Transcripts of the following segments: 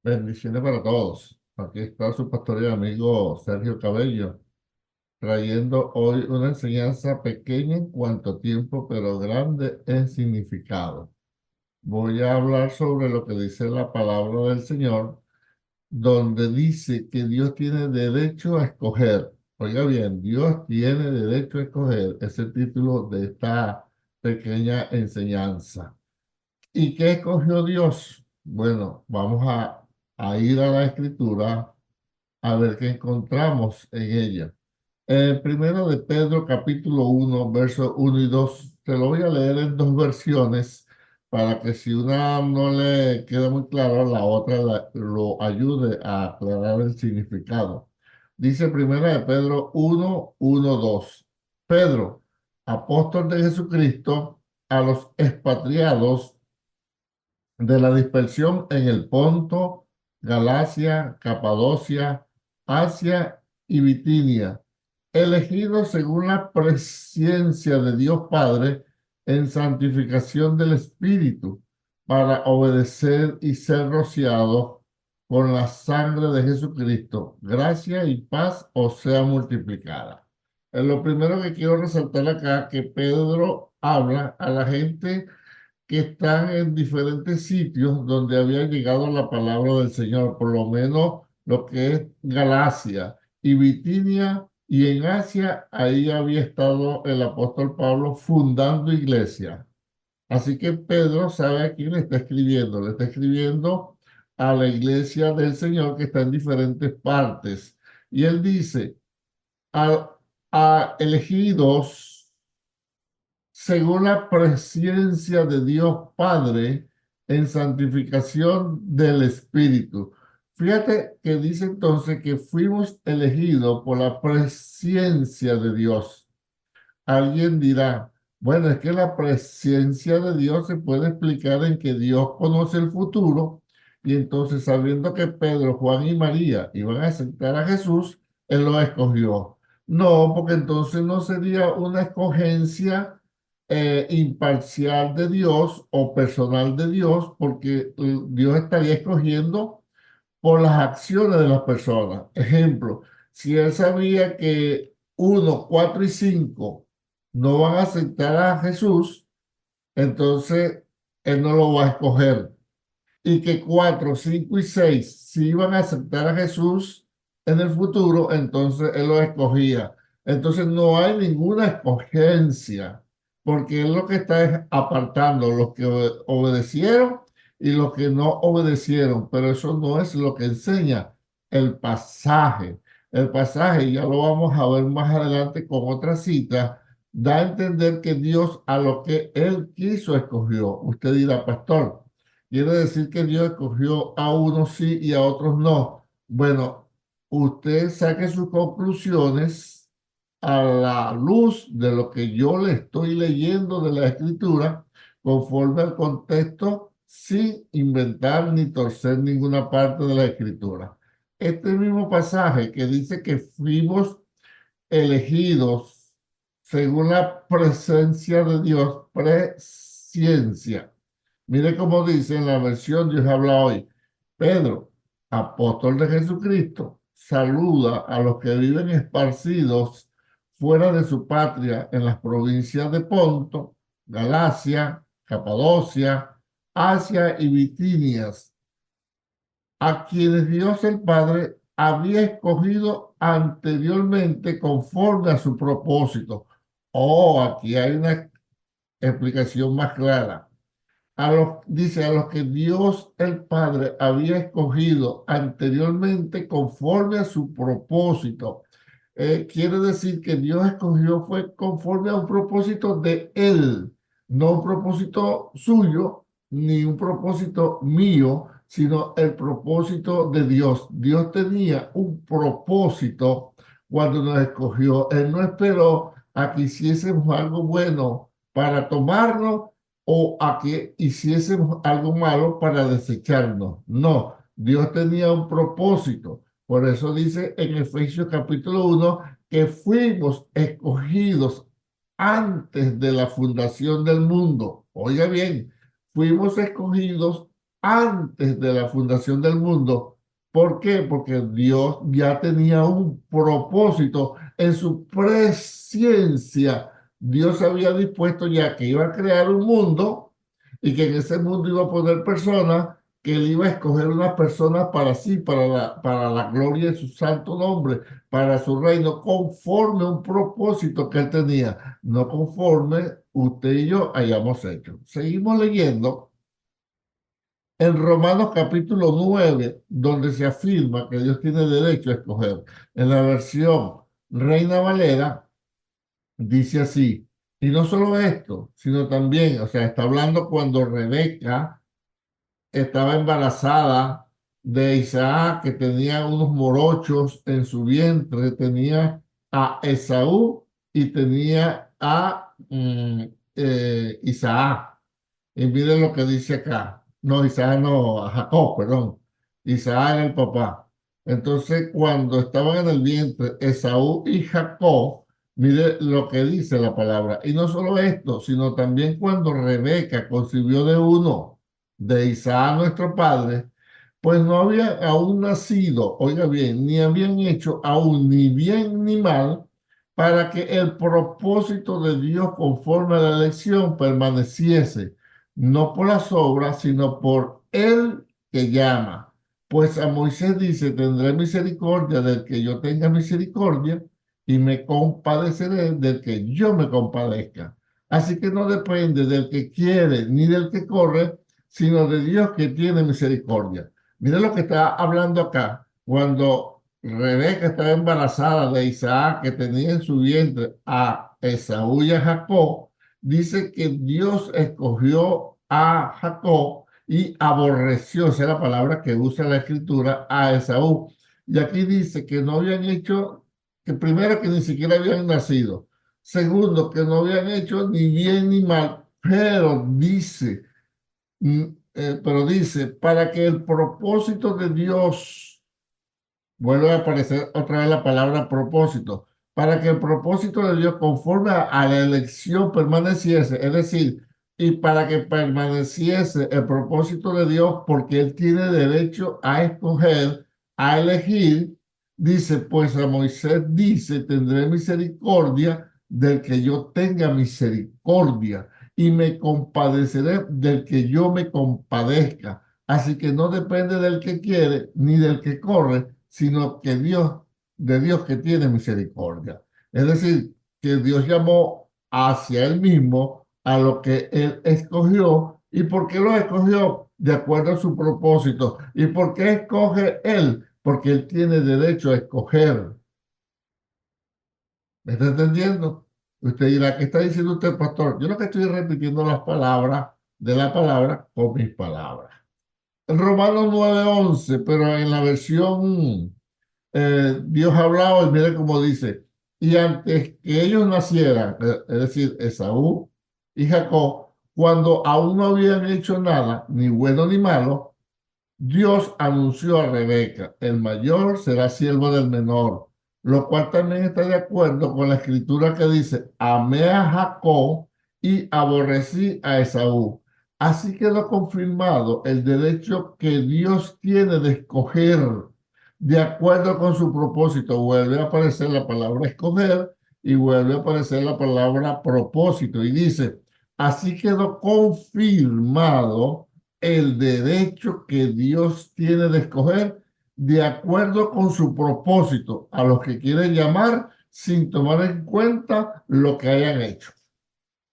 Bendiciones para todos. Aquí está su pastor y amigo Sergio Cabello, trayendo hoy una enseñanza pequeña en cuanto a tiempo, pero grande en significado. Voy a hablar sobre lo que dice la palabra del Señor, donde dice que Dios tiene derecho a escoger. Oiga bien, Dios tiene derecho a escoger. Es el título de esta pequeña enseñanza. ¿Y qué escogió Dios? Bueno, vamos a ir a la escritura a ver qué encontramos en ella. El primero de Pedro, capítulo 1, versos 1 y 2. Te lo voy a leer en dos versiones para que si una no le queda muy clara, la otra lo ayude a aclarar el significado. Dice primera de Pedro 1, 1, 2. Pedro, apóstol de Jesucristo, a los expatriados de la dispersión en el Ponto, Galacia, Capadocia, Asia y Bitinia, elegidos según la presciencia de Dios Padre en santificación del Espíritu, para obedecer y ser rociados con la sangre de Jesucristo. Gracia y paz os sea multiplicada. Lo primero que quiero resaltar acá, que Pedro habla a la gente que están en diferentes sitios donde había llegado la palabra del Señor, por lo menos lo que es Galacia y Bitinia, y en Asia, ahí había estado el apóstol Pablo fundando iglesia. Así que Pedro sabe a quién le está escribiendo a la iglesia del Señor que está en diferentes partes. Y él dice, a elegidos según la presencia de Dios Padre en santificación del Espíritu. Fíjate que dice entonces que fuimos elegidos por la presencia de Dios. Alguien dirá, bueno, es que la presencia de Dios se puede explicar en que Dios conoce el futuro y entonces sabiendo que Pedro, Juan y María iban a aceptar a Jesús, Él los escogió. No, porque entonces no sería una escogencia imparcial de Dios o personal de Dios, porque Dios estaría escogiendo por las acciones de las personas. Ejemplo, si él sabía que 1, 4 y 5 no van a aceptar a Jesús, entonces él no lo va a escoger. Y que 4, 5 y 6 si iban a aceptar a Jesús en el futuro, entonces él lo escogía. Entonces no hay ninguna escogencia, porque él lo que está es apartando los que obedecieron y los que no obedecieron, pero eso no es lo que enseña el pasaje. El pasaje, ya lo vamos a ver más adelante con otra cita, da a entender que Dios a lo que él quiso escogió. Usted dirá, pastor, quiere decir que Dios escogió a unos sí y a otros no. Bueno, usted saque sus conclusiones a la luz de lo que yo le estoy leyendo de la Escritura, conforme al contexto, sin inventar ni torcer ninguna parte de la Escritura. Este mismo pasaje que dice que fuimos elegidos según la presencia de Dios, presciencia. Mire cómo dice en la versión Dios habla hoy. Pedro, apóstol de Jesucristo, saluda a los que viven esparcidos fuera de su patria en las provincias de Ponto, Galacia, Capadocia, Asia y Bitinias, a quienes Dios el Padre había escogido anteriormente conforme a su propósito. Oh, aquí hay una explicación más clara. Dice, a los que Dios el Padre había escogido anteriormente conforme a su propósito. Quiere decir que Dios escogió fue conforme a un propósito de Él, no un propósito suyo, ni un propósito mío, sino el propósito de Dios. Dios tenía un propósito cuando nos escogió. Él no esperó a que hiciésemos algo bueno para tomarlo o a que hiciésemos algo malo para desecharnos. No, Dios tenía un propósito. Por eso dice en Efesios capítulo 1 que fuimos escogidos antes de la fundación del mundo. Oiga bien, fuimos escogidos antes de la fundación del mundo. ¿Por qué? Porque Dios ya tenía un propósito en su presciencia. Dios había dispuesto ya que iba a crear un mundo y que en ese mundo iba a poner personas, que él iba a escoger unas personas para sí, para la gloria de su santo nombre, para su reino, conforme a un propósito que él tenía, no conforme usted y yo hayamos hecho. Seguimos leyendo en Romanos capítulo 9, donde se afirma que Dios tiene derecho a escoger. En la versión Reina Valera dice así, y no solo esto, sino también, o sea, está hablando cuando Rebeca estaba embarazada de Isaac, que tenía unos morochos en su vientre, tenía a Esaú y tenía a Isaac. Y miren lo que dice acá. No, Isaac no, Jacob, perdón. Isaac era el papá. Entonces, cuando estaban en el vientre, Esaú y Jacob, mire lo que dice la palabra. Y no solo esto, sino también cuando Rebeca concibió de uno, de Isaac nuestro padre, pues no había aún nacido, oiga bien, ni habían hecho aún ni bien ni mal, para que el propósito de Dios conforme a la elección permaneciese no por las obras, sino por el que llama. Pues a Moisés dice, tendré misericordia del que yo tenga misericordia y me compadeceré del que yo me compadezca. Así que no depende del que quiere ni del que corre, sino de Dios que tiene misericordia. Mira lo que está hablando acá. Cuando Rebeca estaba embarazada de Isaac, que tenía en su vientre a Esaú y a Jacob, dice que Dios escogió a Jacob y aborreció, esa es la palabra que usa la escritura, a Esaú. Y aquí dice que no habían hecho, que primero que ni siquiera habían nacido, segundo que no habían hecho ni bien ni mal, pero dice, para que el propósito de Dios, vuelve a aparecer otra vez la palabra propósito, para que el propósito de Dios conforme a la elección permaneciese, es decir, y para que permaneciese el propósito de Dios, porque Él tiene derecho a escoger, a elegir, dice, pues a Moisés dice, tendré misericordia del que yo tenga misericordia y me compadeceré del que yo me compadezca. Así que no depende del que quiere ni del que corre, sino que Dios, de Dios que tiene misericordia. Es decir, que Dios llamó hacia él mismo a lo que él escogió. ¿Y por qué lo escogió? De acuerdo a su propósito. ¿Y por qué escoge él? Porque él tiene derecho a escoger. ¿Me está entendiendo? Usted dirá, ¿qué está diciendo usted, pastor? Yo lo que estoy repitiendo las palabras de la palabra con mis palabras. En Romanos 9:11, pero en la versión Dios ha hablado y mire cómo dice, y antes que ellos nacieran, es decir, Esaú y Jacob, cuando aún no habían hecho nada, ni bueno ni malo, Dios anunció a Rebeca, el mayor será siervo del menor, lo cual también está de acuerdo con la escritura que dice, amé a Jacob y aborrecí a Esaú. Así quedó confirmado el derecho que Dios tiene de escoger de acuerdo con su propósito. Vuelve a aparecer la palabra escoger y vuelve a aparecer la palabra propósito. Y dice, así quedó confirmado el derecho que Dios tiene de escoger de acuerdo con su propósito a los que quieren llamar sin tomar en cuenta lo que hayan hecho.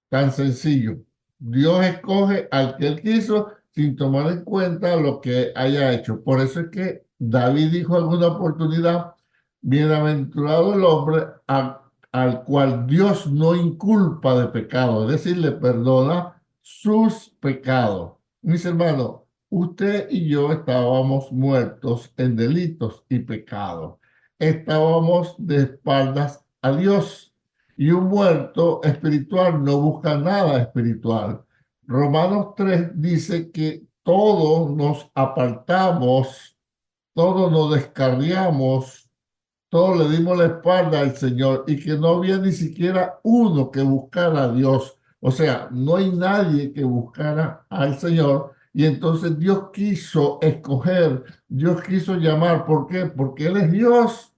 Tan sencillo. Dios escoge al que él quiso sin tomar en cuenta lo que haya hecho. Por eso es que David dijo en alguna oportunidad, bienaventurado el hombre al cual Dios no inculpa de pecado, es decir, le perdona sus pecados. Mis hermanos, usted y yo estábamos muertos en delitos y pecados. Estábamos de espaldas a Dios. Y un muerto espiritual no busca nada espiritual. Romanos 3 dice que todos nos apartamos, todos nos descarriamos, todos le dimos la espalda al Señor y que no había ni siquiera uno que buscara a Dios. O sea, no hay nadie que buscara al Señor Y entonces Dios quiso escoger, Dios quiso llamar. ¿Por qué? Porque Él es Dios,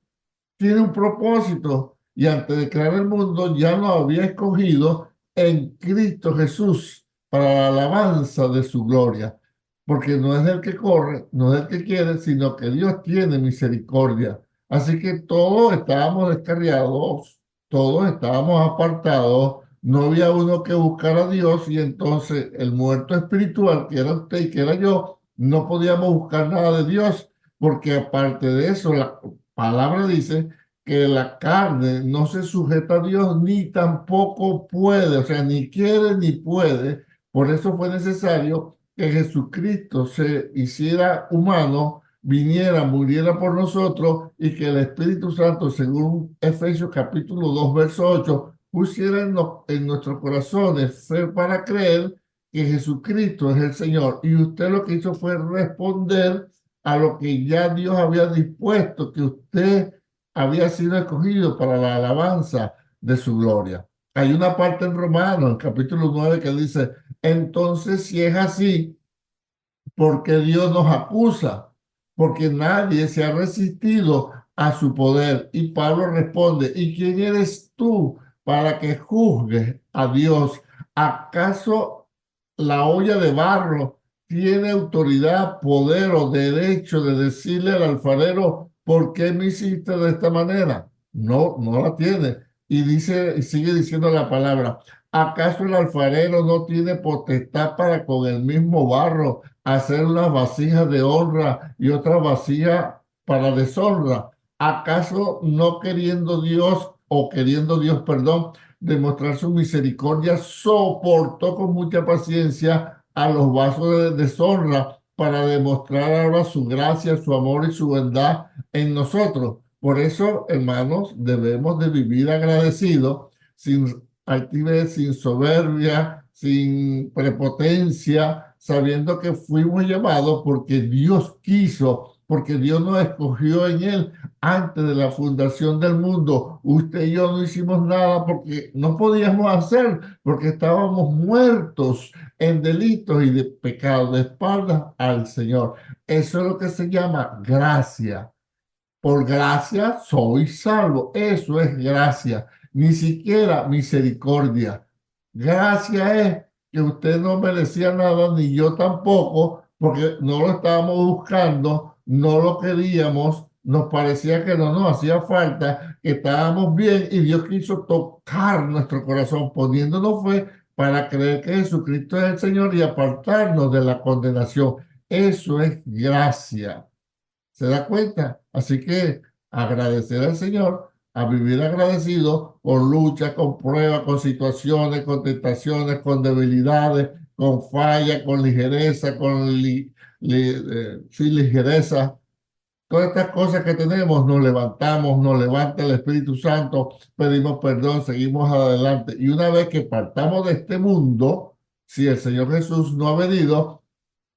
tiene un propósito y antes de crear el mundo ya lo había escogido en Cristo Jesús para la alabanza de su gloria. Porque no es el que corre, no es el que quiere, sino que Dios tiene misericordia. Así que todos estábamos descarriados, todos estábamos apartados, no había uno que buscara a Dios y entonces el muerto espiritual, que era usted y que era yo, no podíamos buscar nada de Dios, porque aparte de eso, la palabra dice que la carne no se sujeta a Dios ni tampoco puede, o sea, ni quiere ni puede. Por eso fue necesario que Jesucristo se hiciera humano, viniera, muriera por nosotros y que el Espíritu Santo, según Efesios capítulo 2 verso 8, pusiera en nuestros corazones fe para creer que Jesucristo es el Señor. Y usted lo que hizo fue responder a lo que ya Dios había dispuesto, que usted había sido escogido para la alabanza de su gloria. Hay una parte en Romanos, en capítulo 9, que dice, entonces si es así, porque Dios nos acusa, porque nadie se ha resistido a su poder. Y Pablo responde, ¿y quién eres tú para que juzgues a Dios? ¿Acaso la olla de barro tiene autoridad, poder o derecho de decirle al alfarero, ¿por qué me hiciste de esta manera? No, no la tiene. Y dice, y sigue diciendo la palabra, ¿acaso el alfarero no tiene potestad para con el mismo barro hacer unas vasijas de honra y otras vasijas para deshonra? ¿Acaso no queriendo Dios o queriendo Dios, perdón, demostrar su misericordia, soportó con mucha paciencia a los vasos de deshonra para demostrar ahora su gracia, su amor y su bondad en nosotros? Por eso, hermanos, debemos de vivir agradecidos, sin altivez, sin soberbia, sin prepotencia, sabiendo que fuimos llamados porque Dios quiso, porque Dios nos escogió en Él antes de la fundación del mundo. Usted y yo no hicimos nada porque no podíamos hacer, porque estábamos muertos en delitos y de pecados, de espaldas al Señor. Eso es lo que se llama gracia. Por gracia soy salvo. Eso es gracia. Ni siquiera misericordia. Gracia es que usted no merecía nada, ni yo tampoco, porque no lo estábamos buscando, no lo queríamos, nos parecía que no nos hacía falta, que estábamos bien y Dios quiso tocar nuestro corazón, poniéndonos fe para creer que Jesucristo es el Señor y apartarnos de la condenación. Eso es gracia. ¿Se da cuenta? Así que agradecer al Señor, a vivir agradecido con lucha, con pruebas, con situaciones, con tentaciones, con debilidades, con falla, con ligereza, sí, ligereza. Todas estas cosas que tenemos, nos levantamos, nos levanta el Espíritu Santo, pedimos perdón, seguimos adelante. Y una vez que partamos de este mundo, si el Señor Jesús no ha venido,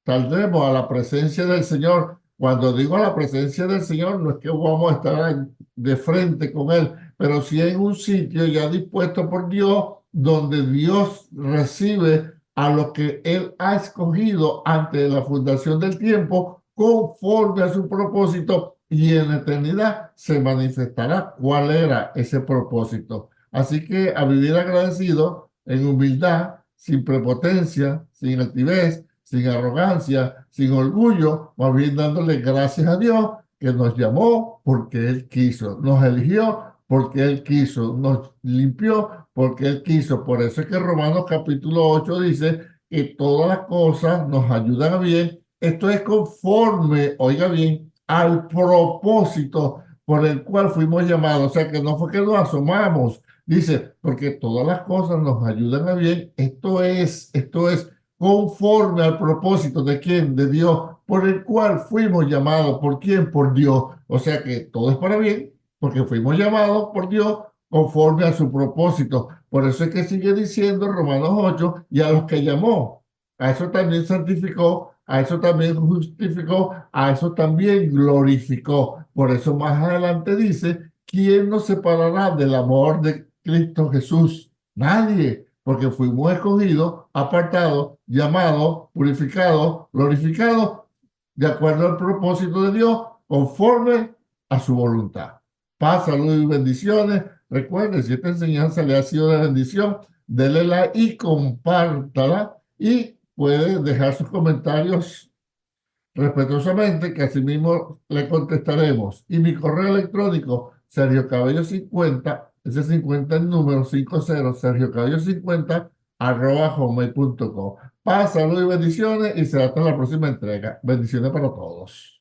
saldremos a la presencia del Señor. Cuando digo a la presencia del Señor, no es que vamos a estar de frente con Él, pero sí en un sitio ya dispuesto por Dios, donde Dios recibe a lo que Él ha escogido antes de la fundación del tiempo, conforme a su propósito, y en la eternidad se manifestará cuál era ese propósito. Así que a vivir agradecido, en humildad, sin prepotencia, sin altivez, sin arrogancia, sin orgullo, más bien dándole gracias a Dios que nos llamó porque Él quiso, nos eligió porque Él quiso, nos limpió porque Él quiso. Por eso es que Romanos capítulo 8 dice que todas las cosas nos ayudan a bien. Esto es conforme, oiga bien, al propósito por el cual fuimos llamados. O sea, que no fue que nos asomamos. Dice, porque todas las cosas nos ayudan a bien. Esto es conforme al propósito de quién, de Dios, por el cual fuimos llamados. ¿Por quién? Por Dios. O sea que todo es para bien, porque fuimos llamados por Dios conforme a su propósito. Por eso es que sigue diciendo Romanos 8, y a los que llamó, a eso también santificó, a eso también justificó, a eso también glorificó. Por eso más adelante dice, ¿quién nos separará del amor de Cristo Jesús? Nadie, porque fuimos escogidos, apartados, llamados, purificados, glorificados, de acuerdo al propósito de Dios, conforme a su voluntad. Paz, salud y bendiciones. Recuerden, si esta enseñanza le ha sido de bendición, déle like y compártala, y puede dejar sus comentarios respetuosamente, que asimismo le contestaremos. Y mi correo electrónico, Sergio Cabello 50, ese 50 el número 50, Sergio Cabello 50 @hotmail.com. Paz, salud y bendiciones, y será hasta la próxima entrega. Bendiciones para todos.